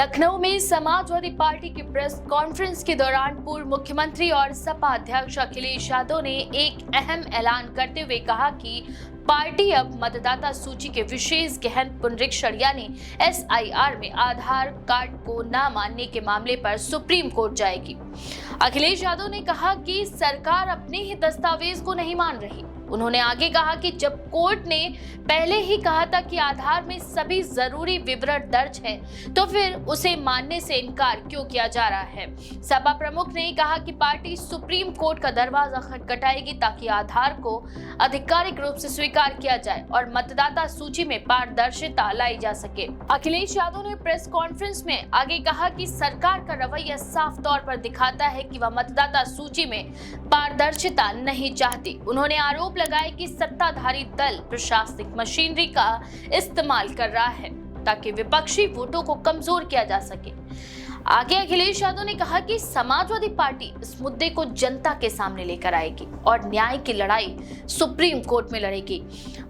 लखनऊ में समाजवादी पार्टी की press conference के दौरान पूर्व मुख्यमंत्री और सपा अध्यक्ष अखिलेश यादव ने एक अहम ऐलान करते हुए कहा कि पार्टी अब मतदाता सूची के विशेष गहन पुनरीक्षण यानी SIR में आधार कार्ड को न मानने के मामले पर सुप्रीम कोर्ट जाएगी। अखिलेश यादव ने कहा कि सरकार अपने ही दस्तावेज को नहीं मान रही। उन्होंने आगे कहा कि जब कोर्ट ने पहले ही कहा था कि आधार में सभी जरूरी विवरण दर्ज है, तो फिर उसे मानने से इनकार क्यों किया जा रहा है। सपा प्रमुख ने कहा कि पार्टी सुप्रीम कोर्ट का दरवाजा खटखटाएगी ताकि आधार को आधिकारिक रूप से स्वीकार किया जाए और मतदाता सूची में पारदर्शिता लाई जा सके। अखिलेश यादव ने प्रेस कॉन्फ्रेंस में आगे कहा कि सरकार का रवैया साफ तौर पर दिखाता है कि वह मतदाता सूची में पारदर्शिता नहीं चाहती। उन्होंने आरोप लगाए कि सत्ताधारी दल प्रशासनिक मशीनरी का इस्तेमाल कर रहा है ताकि विपक्षी वोटों को कमजोर किया जा सके। आगे अखिलेश यादव ने कहा कि समाजवादी पार्टी इस मुद्दे को जनता के सामने लेकर आएगी और न्याय की लड़ाई सुप्रीम कोर्ट में लड़ेगी।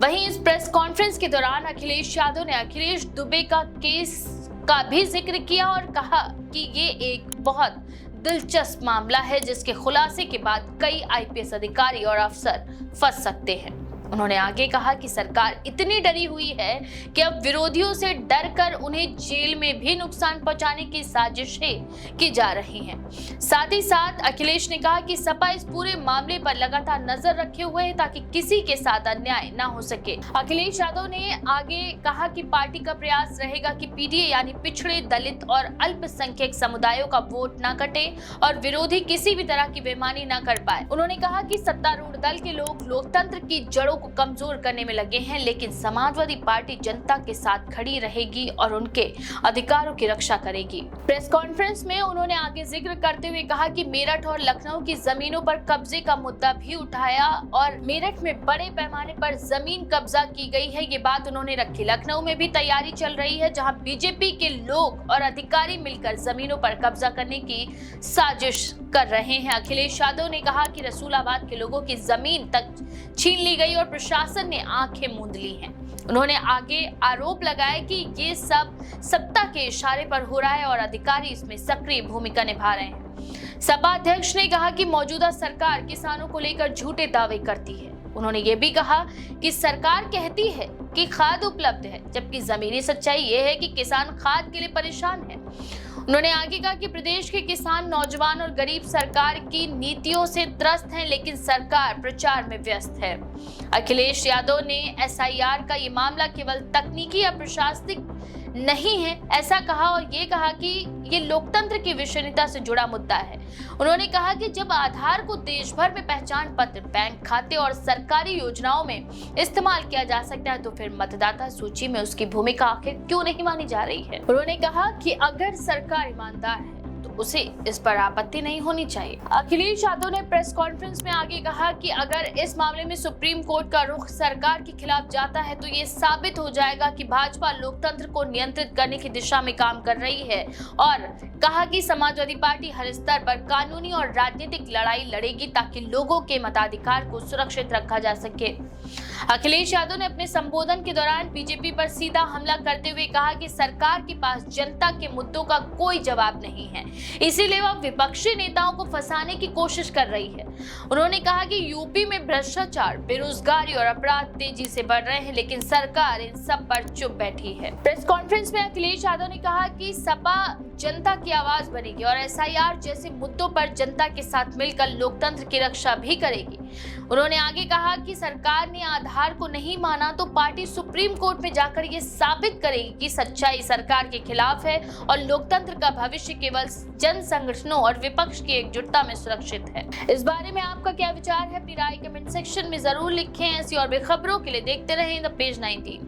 वहीं इस प्रेस कॉन्फ्रेंस के दौरान अखिलेश यादव ने अखिलेश दुबे का केस का भी जिक्र किया और कहा कि ये एक बहुत दिलचस्प मामला है जिसके खुलासे के बाद कई IPS अधिकारी और अफसर फंस सकते हैं। उन्होंने आगे कहा कि सरकार इतनी डरी हुई है कि अब विरोधियों से डरकर उन्हें जेल में भी नुकसान पहुंचाने की साजिशें की जा रही हैं। साथ ही साथ अखिलेश ने कहा कि सपा इस पूरे मामले पर लगातार नजर रखे हुए है ताकि किसी के साथ अन्याय न हो सके। अखिलेश यादव ने आगे कहा कि पार्टी का प्रयास रहेगा कि PDA यानी पिछड़े, दलित और अल्पसंख्यक समुदायों का वोट न कटे और विरोधी किसी भी तरह की बेईमानी न कर पाए। उन्होंने कहा कि सत्तारूढ़ दल के लोग लोकतंत्र की जड़ों को कमजोर करने में लगे हैं, लेकिन समाजवादी पार्टी जनता के साथ खड़ी रहेगी और उनके अधिकारों की रक्षा करेगी। प्रेस कॉन्फ्रेंस में उन्होंने आगे जिक्र करते हुए कहा कि मेरठ और लखनऊ की जमीनों पर कब्जे का मुद्दा भी उठाया और मेरठ में बड़े पैमाने पर जमीन कब्जा की गई है, ये बात उन्होंने रखी। लखनऊ में भी तैयारी चल रही है जहां BJP के लोग और अधिकारी मिलकर जमीनों पर कब्जा करने की साजिश कर रहे हैं। अखिलेश यादव ने कहा कि रसूलाबाद के लोगों की जमीन तक छीन ली गई और प्रशासन ने आंखें मूंद ली हैं। उन्होंने आगे आरोप लगाया कि ये सब सत्ता के इशारे पर हो रहा है और अधिकारी इसमें सक्रिय भूमिका निभा रहे हैं। सपा अध्यक्ष ने कहा कि मौजूदा सरकार किसानों को लेकर झूठे दावे करती है। उन्होंने ये भी कहा कि सरकार कहती है कि खाद उपलब्ध है, जबकि जमीनी सच्चाई ये है कि किसान खाद के लिए परेशान है। उन्होंने आगे कहा कि प्रदेश के किसान, नौजवान और गरीब सरकार की नीतियों से त्रस्त हैं, लेकिन सरकार प्रचार में व्यस्त है। अखिलेश यादव ने SIR का ये मामला केवल तकनीकी या प्रशासनिक नहीं है ऐसा कहा और ये कहा कि ये लोकतंत्र की विश्वसनीयता से जुड़ा मुद्दा है। उन्होंने कहा कि जब आधार को देश भर में पहचान पत्र, बैंक खाते और सरकारी योजनाओं में इस्तेमाल किया जा सकता है, तो फिर मतदाता सूची में उसकी भूमिका आखिर क्यों नहीं मानी जा रही है। उन्होंने कहा कि अगर सरकार ईमानदार है तो उसे इस पर आपत्ति नहीं होनी चाहिए। अखिलेश यादव ने प्रेस कॉन्फ्रेंस में आगे कहा कि अगर इस मामले में सुप्रीम कोर्ट का रुख सरकार के खिलाफ जाता है तो ये साबित हो जाएगा कि भाजपा लोकतंत्र को नियंत्रित करने की दिशा में काम कर रही है और कहा कि समाजवादी पार्टी हर स्तर पर कानूनी और राजनीतिक लड़ाई लड़ेगी ताकि लोगों के मताधिकार को सुरक्षित रखा जा सके। अखिलेश यादव ने अपने संबोधन के दौरान BJP पर सीधा हमला करते हुए कहा कि सरकार के पास जनता के मुद्दों का कोई जवाब नहीं है, इसीलिए वह विपक्षी नेताओं को फंसाने की कोशिश कर रही है। उन्होंने कहा कि यूपी में भ्रष्टाचार, बेरोजगारी और अपराध तेजी से बढ़ रहे हैं, लेकिन सरकार इन सब पर चुप बैठी है। प्रेस कॉन्फ्रेंस में अखिलेश यादव ने कहा कि सपा जनता की आवाज बनेगी और SIR जैसे मुद्दों पर जनता के साथ मिलकर लोकतंत्र की रक्षा भी करेगी। उन्होंने आगे कहा कि सरकार ने आधार को नहीं माना तो पार्टी सुप्रीम कोर्ट में जाकर ये साबित करेगी कि सच्चाई सरकार के खिलाफ है और लोकतंत्र का भविष्य केवल जन संगठनों और विपक्ष की एकजुटता में सुरक्षित है। इस बारे में आपका क्या विचार है? अपनी राय कमेंट सेक्शन में जरूर लिखें। ऐसी और भी खबरों के लिए देखते रहें द पेज 19।